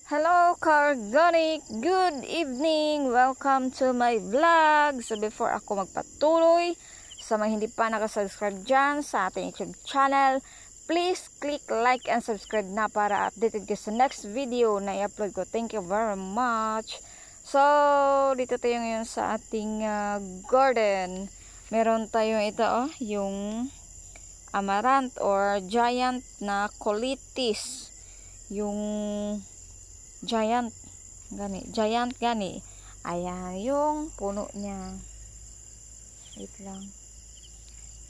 Hello Ka-Organic! Good evening! Welcome to my vlog! So before ako magpatuloy, sa mga hindi pa nakasubscribe dyan sa ating YouTube channel, please click like and subscribe na para updated kayo sa next video na i-upload ko. Thank you very much! So, dito tayo ngayon sa ating garden. Meron tayong ito, yung amaranth or giant na colitis. Yung giant gani. Ayan yung puno niya. Wait lang.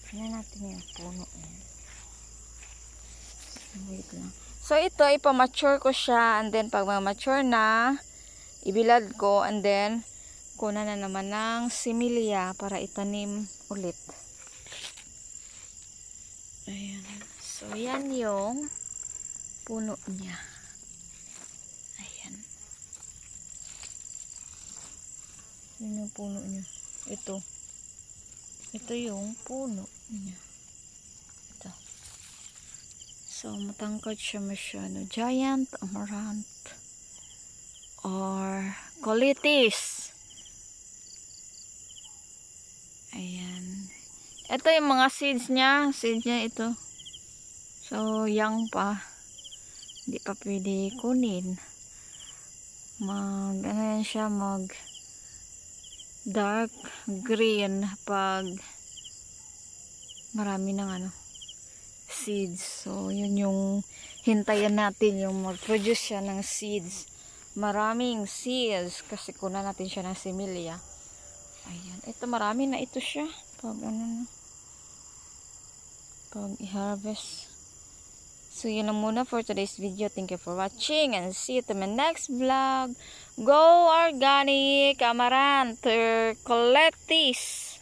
Tingnan natin yung puno niya. Wait lang. So ito ipamature ko siya, and then pag mature na, ibilad ko, and then kunan na naman ng similya para itanim ulit. Ayan. So yan yung puno niya. Yun yung puno niya. Ito yung puno niya. Ito. So, matangkad siya masyado. Giant amaranth or colitis. Ayan. Ito yung mga seeds niya. Seeds niya ito. So, young pa. Hindi pa pwede kunin. Ano yan siya, dark green pag marami ng seeds. So yun yung hintayan natin, yung mag-produce siya ng seeds, maraming seeds, kasi kunan natin siya ng similya. Ayan, ito marami na ito siya pag pag i-harvest. So yun lang muna for today's video. Thank you for watching and see you to my next vlog. Go Organic Amaranth or Colitis.